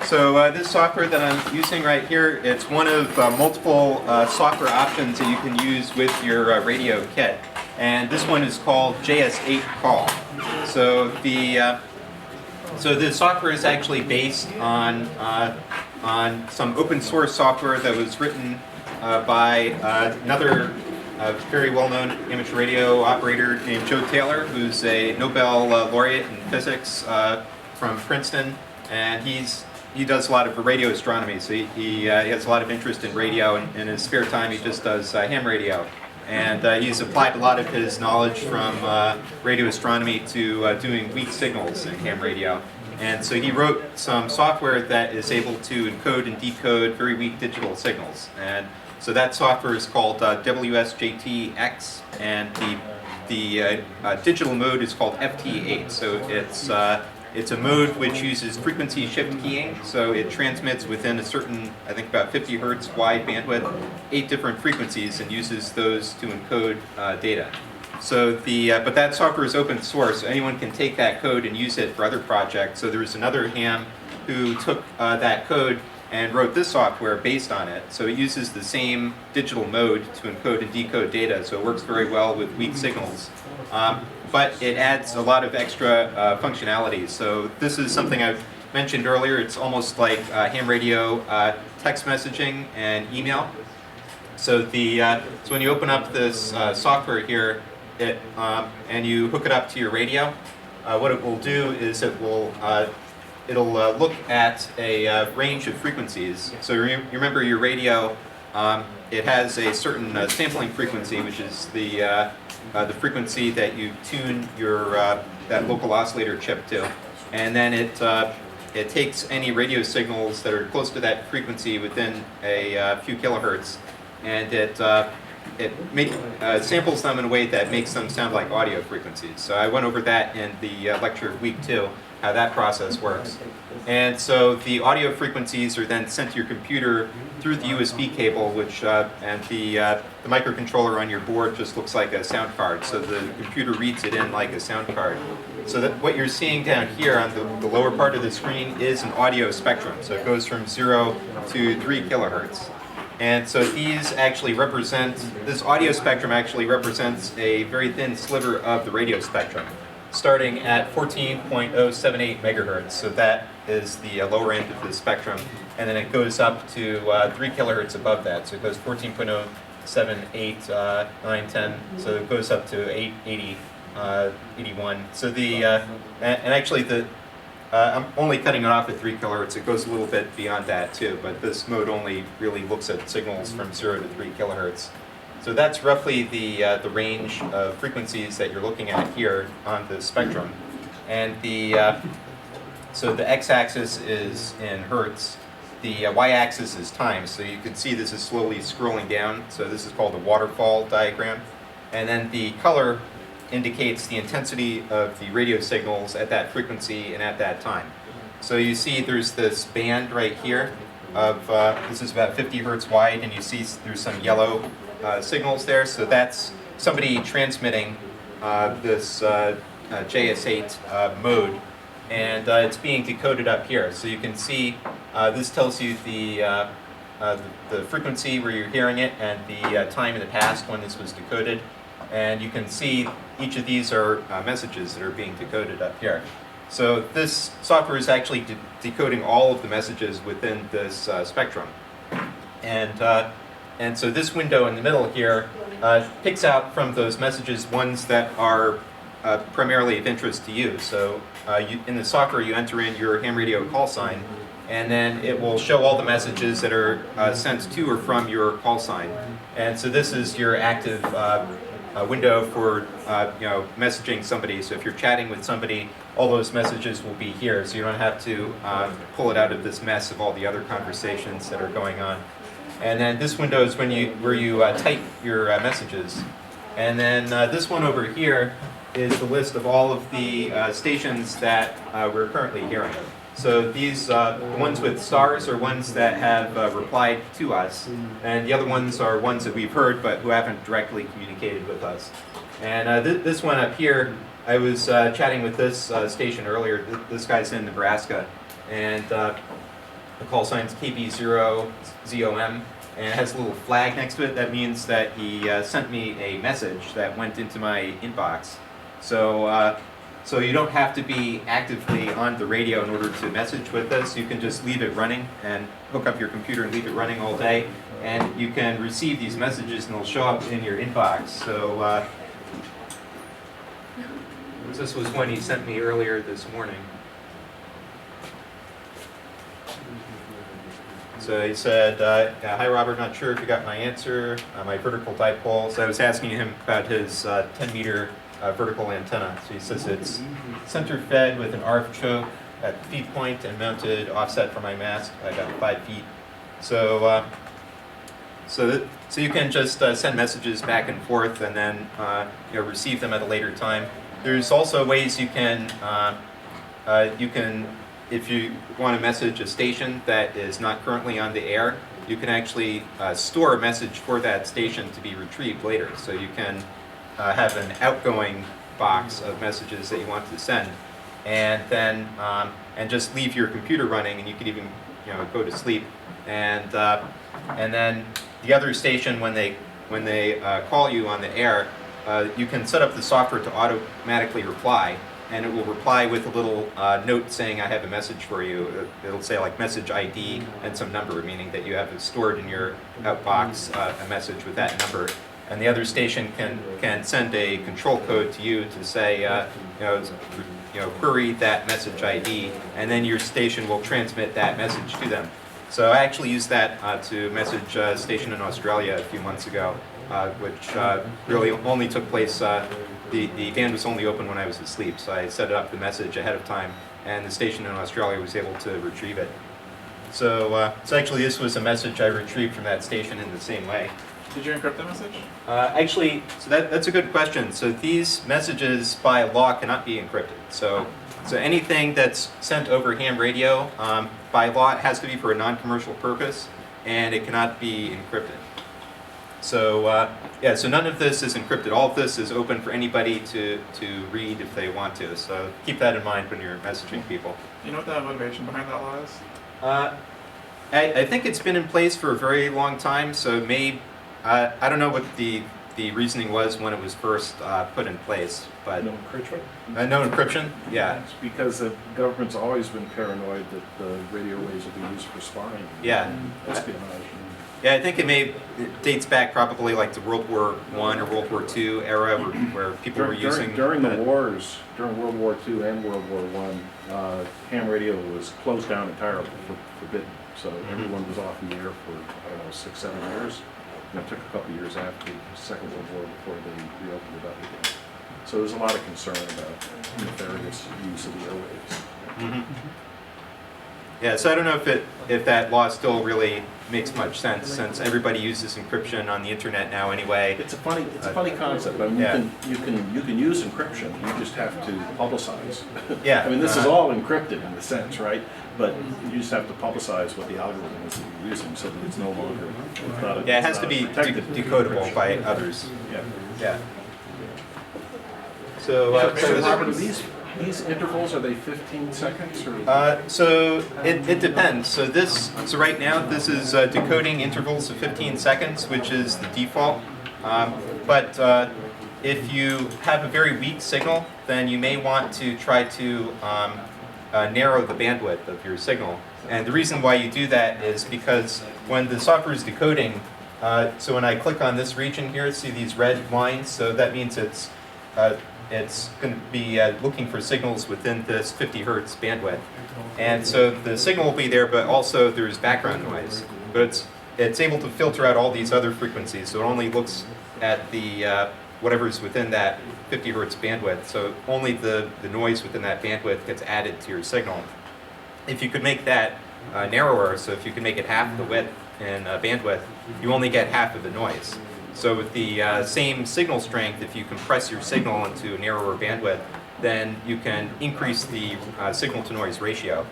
So this software that I'm using right here, it's one of multiple software options that you can use with your radio kit. And this one is called JS8Call. So the software is actually based on some open source software that was written by another very well-known amateur radio operator named Joe Taylor, who's a Nobel laureate in physics from Princeton, and he does a lot of radio astronomy. So he has a lot of interest in radio, and in his spare time he just does ham radio. And he's applied a lot of his knowledge from radio astronomy to doing weak signals in ham radio. And so he wrote some software that is able to encode and decode very weak digital signals. And so that software is called WSJTX, and the digital mode is called FT8. So it's a mode which uses frequency shift keying, so it transmits within a certain, I think about 50 hertz wide bandwidth, 8 different frequencies, and uses those to encode data. So but that software is open source, so anyone can take that code and use it for other projects. So there's another ham who took that code and wrote this software based on it. So it uses the same digital mode to encode and decode data, so it works very well with weak signals. But it adds a lot of extra functionality. So this is something I've mentioned earlier. It's almost like ham radio text messaging and email. So so when you open up this software here, and you hook it up to your radio, what it will do is it'll look at a range of frequencies. So you remember your radio, it has a certain sampling frequency, which is the frequency that you tune your that local oscillator chip to, and then it takes any radio signals that are close to that frequency within a few kilohertz, and it samples them in a way that makes them sound like audio frequencies. So I went over that in the lecture week 2, how that process works. And so the audio frequencies are then sent to your computer through the USB cable, which and the microcontroller on your board just looks like a sound card. So the computer reads it in like a sound card. So that what you're seeing down here on the lower part of the screen is an audio spectrum. So it goes from 0 to 3 kilohertz. And so these actually this audio spectrum actually represents a very thin sliver of the radio spectrum, starting at 14.078 megahertz. So that is the lower end of the spectrum. And then it goes up to 3 kilohertz above that. So it goes 14.078, 9, 10. So it goes up to 880, 81. So and actually I'm only cutting it off at 3 kilohertz. It goes a little bit beyond that too, but this mode only really looks at signals from 0 to 3 kilohertz. So that's roughly the range of frequencies that you're looking at here on the spectrum. And so the x-axis is in hertz. The y-axis is time. So you can see this is slowly scrolling down. So this is called a waterfall diagram. And then the color indicates the intensity of the radio signals at that frequency and at that time. So you see there's this band right here of, this is about 50 hertz wide, and you see there's some yellow signals there. So that's somebody transmitting this JS8 mode, and it's being decoded up here. So you can see this tells you the frequency where you're hearing it and the time in the past when this was decoded. And you can see each of these are messages that are being decoded up here. So this software is actually decoding all of the messages within this spectrum. And so this window in the middle here picks out from those messages ones that are primarily of interest to you. So in the software you enter in your ham radio call sign, and then it will show all the messages that are sent to or from your call sign. And so this is your active window for messaging somebody. So if you're chatting with somebody, all those messages will be here, so you don't have to pull it out of this mess of all the other conversations that are going on. And then this window is where you type your messages. And then this one over here is the list of all of the stations that we're currently hearing. So these ones with stars are ones that have replied to us, and the other ones are ones that we've heard but who haven't directly communicated with us. And this one up here I was chatting with this station earlier. This guy's in Nebraska, and the call sign's KB0ZOM, and it has a little flag next to it. That means that he sent me a message that went into my inbox. So, so you don't have to be actively on the radio in order to message with us. You can just leave it running and hook up your computer and leave it running all day, and you can receive these messages and they'll show up in your inbox. So this was one he sent me earlier this morning. So he said, hi Robert, not sure if you got my answer, my vertical dipole. So I was asking him about his 10 meter vertical antenna. So he says it's center fed with an ARF choke at the feed point and mounted offset from my mast about 5 feet. So so you can just send messages back and forth and then receive them at a later time. There's also ways you can if you want to message a station that is not currently on the air, you can actually store a message for that station to be retrieved later. So you can have an outgoing box of messages that you want to send, and then and just leave your computer running, and you can even go to sleep. And then the other station, when they call you on the air, you can set up the software to automatically reply, and it will reply with a little note saying, I have a message for you. It'll say like message ID and some number, meaning that you have stored in your outbox a message with that number. And the other station can send a control code to you to say, query that message ID, and then your station will transmit that message to them. So I actually used that to message a station in Australia a few months ago, which really only took place, the band was only open when I was asleep, so I set up the message ahead of time, and the station in Australia was able to retrieve it. So, so actually this was a message I retrieved from that station in the same way. Did you encrypt the message? Actually, so that's a good question. So these messages by law cannot be encrypted. So anything that's sent over ham radio, by law, it has to be for a non-commercial purpose, and it cannot be encrypted. So yeah, so none of this is encrypted. All of this is open for anybody to read if they want to. So keep that in mind when you're messaging people. Do you know what the motivation behind that law is? I think it's been in place for a very long time, so it may, I don't know what the reasoning was when it was first put in place, but No encryption? no encryption, yeah. It's because the government's always been paranoid that the radio waves will be used for spying. Yeah. And espionage. Yeah, I think it dates back probably like to World War I or World War II era where people were using... During the wars, during World War II and World War I, ham radio was closed down entirely, forbidden. So everyone was off in the air for, I don't know, 6-7 years. And it took a couple years after the Second World War before they reopened it up again. So there's a lot of concern about nefarious use of the airwaves. Mm-hmm. Yeah, so I don't know if that law still really makes much sense, since everybody uses encryption on the internet now anyway. It's a funny concept. I mean, yeah. you can use encryption. You just have to publicize. Yeah. I mean, this is all encrypted in a sense, right? But you just have to publicize what the algorithm is that you're using, so that it's no longer. Yeah, it has to be decodable by others. Yeah. Yeah. So, So Robert, are these intervals, are they 15 seconds or? So it depends. So right now this is decoding intervals of 15 seconds, which is the default. But if you have a very weak signal, then you may want to try to narrow the bandwidth of your signal. And the reason why you do that is because when the software is decoding, so when I click on this region here, see these red lines, so that means it's going to be looking for signals within this 50 hertz bandwidth. And so the signal will be there, but also there's background noise. But it's able to filter out all these other frequencies, so it only looks at the whatever's within that 50 hertz bandwidth. So only the noise within that bandwidth gets added to your signal. If you could make that narrower, so if you could make it half the width in bandwidth, you only get half of the noise. So with the same signal strength, if you compress your signal into a narrower bandwidth, then you can increase the signal-to-noise ratio.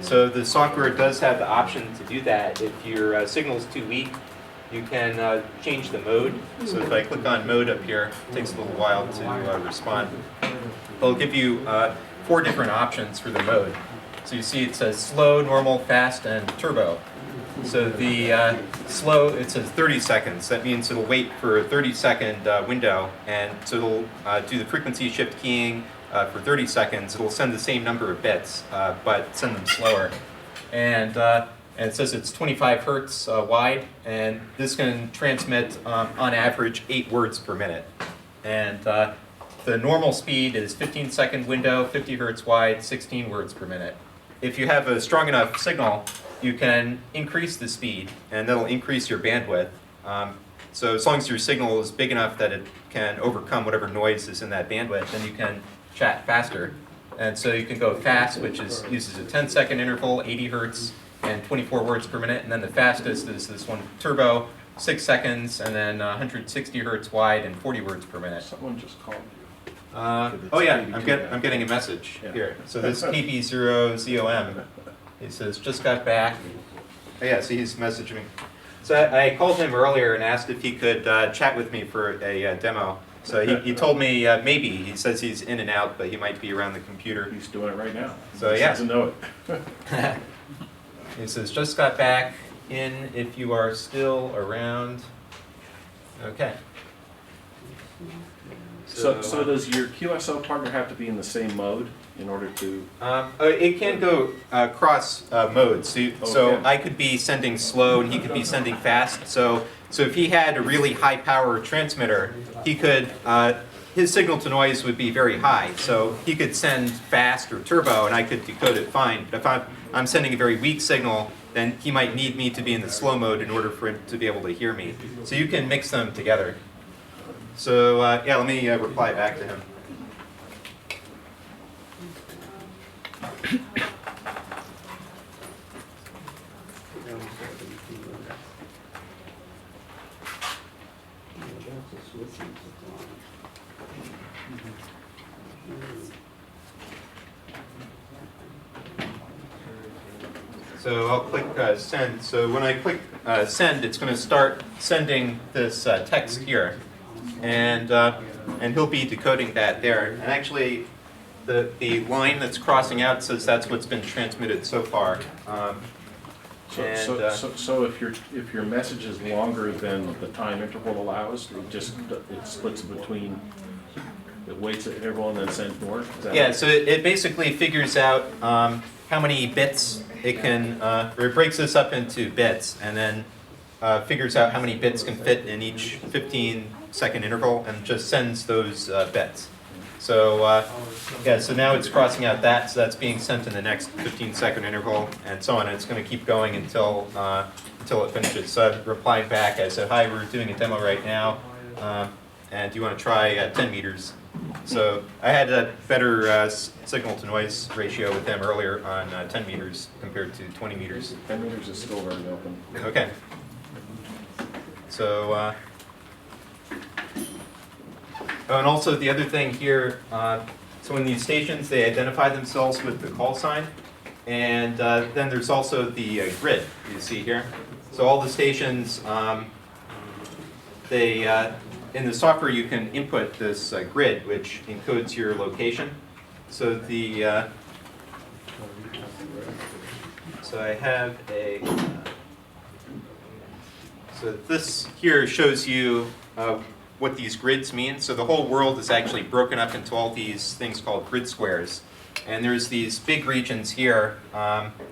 So the software does have the option to do that. If your signal is too weak, you can change the mode. So if I click on mode up here, it takes a little while to respond. It'll give you 4 different options for the mode. So you see it says slow, normal, fast, and turbo. So the slow, it says 30 seconds. That means it'll wait for a 30-second window, and so it'll do the frequency shift keying for 30 seconds. It'll send the same number of bits, but send them slower. And it says it's 25 hertz wide, and this can transmit, on average, 8 words per minute. And the normal speed is 15-second window, 50 hertz wide, 16 words per minute. If you have a strong enough signal, you can increase the speed, and that'll increase your bandwidth. So as long as your signal is big enough that it can overcome whatever noise is in that bandwidth, then you can chat faster. And so you can go fast, which uses a 10-second interval, 80 hertz, and 24 words per minute. And then the fastest is this one, turbo, 6 seconds, and then 160 hertz wide and 40 words per minute. Someone just called you. Oh yeah, I'm getting a message here. So this KB0ZOM, he says, just got back. Oh yeah, so he's messaging me. So I called him earlier and asked if he could chat with me for a demo. So he told me maybe. He says he's in and out, but he might be around the computer. He's doing it right now. So he yeah. doesn't know it. He says, just got back in if you are still around. Okay. So does your QSO partner have to be in the same mode in order to? It can go cross modes. So Okay. I could be sending slow and he could be sending fast. So if he had a really high power transmitter, he could, his signal to noise would be very high. So he could send fast or turbo and I could decode it fine. But if I'm sending a very weak signal, then he might need me to be in the slow mode in order for him to be able to hear me. So you can mix them together. So yeah, let me reply back to him. So I'll click send. So when I click send, it's going to start sending this text here. And he'll be decoding that there. And actually, the line that's crossing out says that's what's been transmitted so far. So if your message is longer than the time interval allows, it splits between, it waits at interval and then sends more? Is that Yeah, right? so it basically figures out how many bits it can, or it breaks this up into bits, and then figures out how many bits can fit in each 15-second interval, and just sends those bits. So yeah, so now it's crossing out that, so that's being sent in the next 15-second interval, and so on. And it's going to keep going until it finishes. So I've replied back. I said, hi, we're doing a demo right now, and do you want to try 10 meters? So I had a better signal-to-noise ratio with them earlier on 10 meters compared to 20 meters. 10 meters is still very open. Okay. So, oh, and also the other thing here, so in these stations, they identify themselves with the call sign, and then there's also the grid you see here. So all the stations, in the software you can input this grid, which encodes your location. So so I have a, so this here shows you what these grids mean. So the whole world is actually broken up into all these things called grid squares. And there's these big regions here,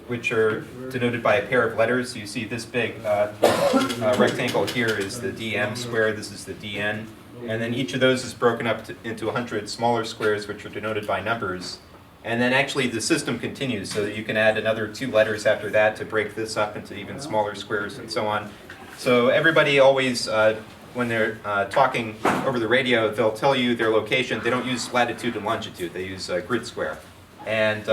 which are denoted by a pair of letters. You see this big rectangle here is the DM square, this is the DN. And then each of those is broken up into 100 smaller squares, which are denoted by numbers. And then actually the system continues, so that you can add another 2 letters after that to break this up into even smaller squares and so on. So everybody always, when they're talking over the radio, they'll tell you their location. They don't use latitude and longitude, they use grid square. And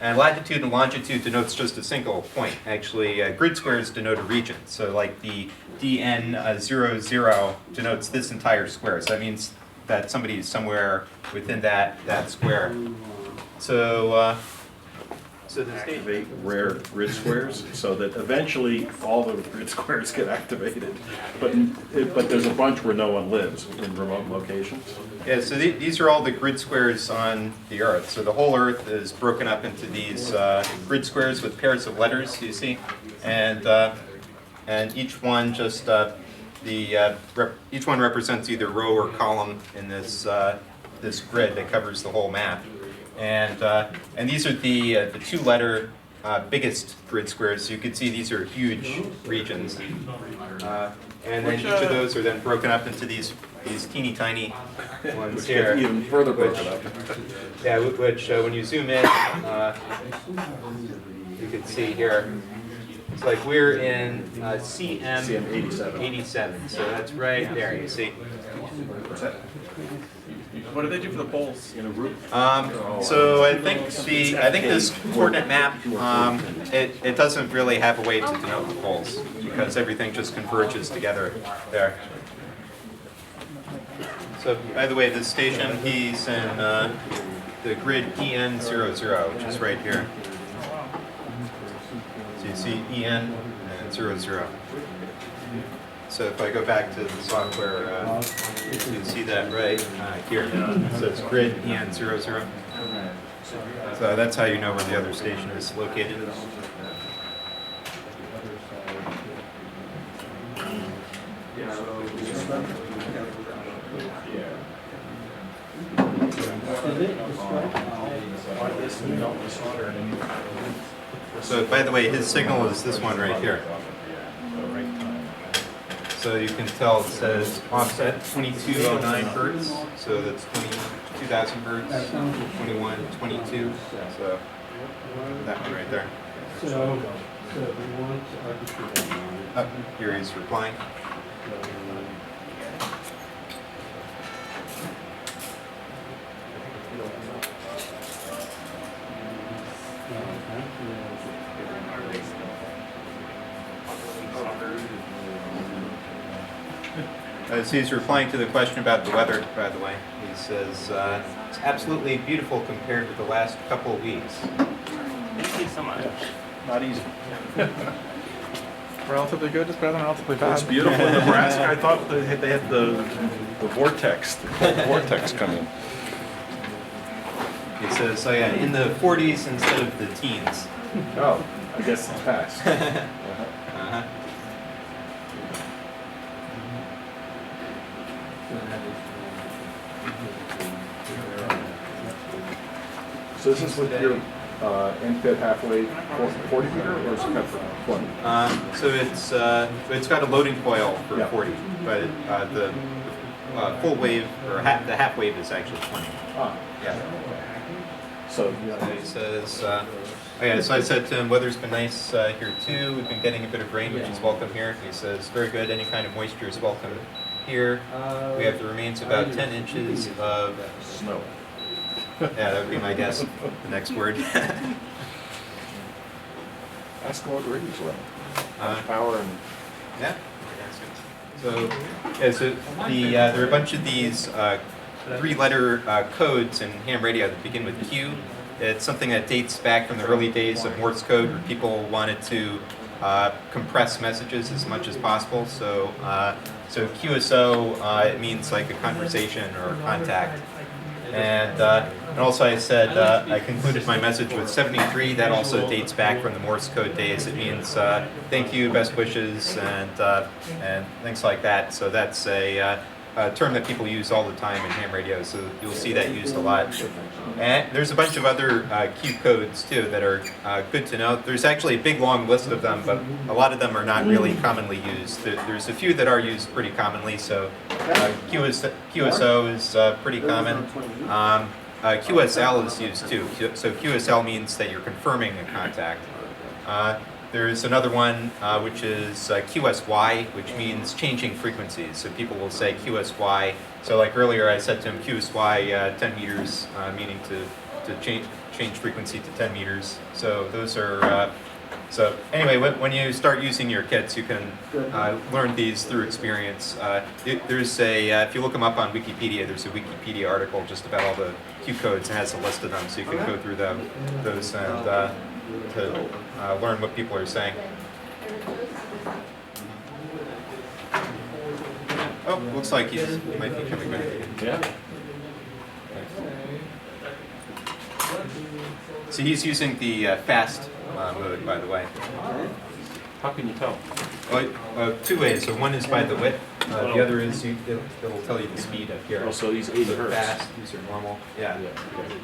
latitude and longitude denotes just a single point. Actually, grid squares denote a region. So like the DN00 denotes this entire square. So that means that somebody is somewhere within that square. So So the state. activate rare grid squares, so that eventually all the grid squares get activated. But there's a bunch where no one lives in remote locations. Yeah, so these are all the grid squares on the Earth. So the whole Earth is broken up into these grid squares with pairs of letters, you see, and each one just each one represents either row or column in this this grid that covers the whole map. And these are the two-letter biggest grid squares. So you can see these are huge regions, and then each of those are then broken up into these teeny tiny ones Which here. gets even further broken up. Yeah, which when you zoom in, you can see here. It's like we're in CM 87, so that's right there. You see. What's that? What do they do for the poles? In a group? So I think this coordinate map it doesn't really have a way to denote the poles because everything just converges together there. So by the way, this station he's in the grid EN00, which is right here. So you see EN and 00. So if I go back to the software, you can see that right here. So it's grid EN00. So that's how you know where the other station is located. So by the way, his signal is this one right here. So you can tell it says offset 2209 hertz, so that's 22,000 hertz, 21, 22, so that one right there. Up here he's replying. So he's replying to the question about the weather, by the way. He says, it's absolutely beautiful compared to the last couple of weeks. Thank you so much. Not easy. Relatively good, just better than relatively bad. It's beautiful in Nebraska. I thought they had the vortex come in. He says, oh yeah, in the 40s instead of the teens. Oh, I guess it's passed. Uh-huh. So this is with your end fit halfway 40 meter, or is it cut for 20? So it's got a loading coil for Yeah. 40, but the full wave, or the half wave is actually 20. Ah, Yeah. so He says, oh yeah, so I said to him, weather's been nice here too. We've been getting a bit of rain, which is welcome here. He says, very good. Any kind of moisture is welcome here. We have the remains about 10 inches of snow. Yeah, that would be my guess. The next word. Ask what Ricky's running. Uh, Power and Yeah. So, yeah, so there are a bunch of these three-letter codes in ham radio that begin with Q. It's something that dates back from the early days of Morse code, where people wanted to compress messages as much as possible. So, so QSO it means like a conversation or a contact. And also I said I concluded my message with 73. That also dates back from the Morse code days. It means thank you, best wishes, and things like that. So that's a term that people use all the time in ham radio. So you'll see that used a lot. And there's a bunch of other Q codes too that are good to know. There's actually a big long list of them, but a lot of them are not really commonly used. There's a few that are used pretty commonly. So QSO is pretty common. QSL is used too. So QSL means that you're confirming a contact. There's another one which is QSY, which means changing frequencies. So people will say QSY. So like earlier I said to him QSY 10 meters, meaning to change frequency to 10 meters. So those are, so anyway, when you start using your kits, you can learn these through experience. There's if you look them up on Wikipedia, there's a Wikipedia article just about all the Q codes. It has a list of them, so you can go through those learn what people are saying. Oh, looks like he might be coming back. Yeah. So he's using the fast mode, by the way. How can you tell? Well, two ways. So one is by the whip. The other is it'll tell you the speed up here. Oh, so he's 80 hertz. Fast, these are normal. Yeah. Okay.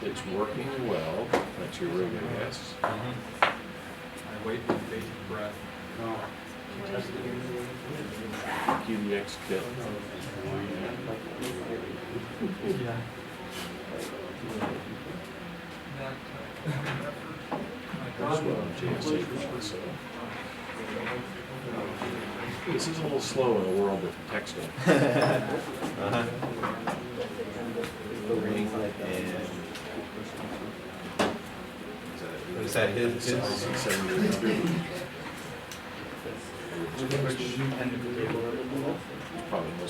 It's working well. That's your rig, I guess. Mhm. I wait with bated breath. QDX kit. Yeah. As well, JS8Call. So this is a little slow in a world of texting. Uh-huh. Ring and Is that his? 700.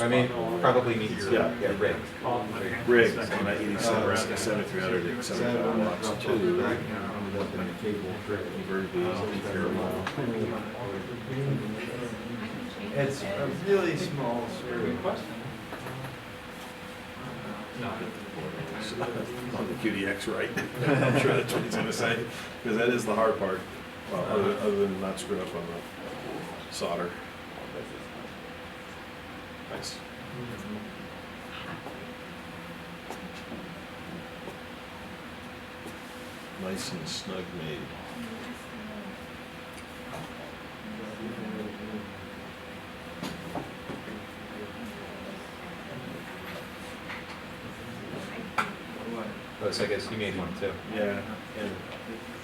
I mean, probably needs Yeah. rig. Rig on that 87, 7300, 75 watts too. Converted these terrible. It's a really small screw. On the QDX, right? I'm sure that's what he's going to say, because that is the hard part, well, other than not screwing up on the solder. Nice. Nice and snug made. Oh, so I guess you made one too. Yeah, and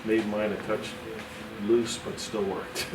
made mine a touch loose, but still worked.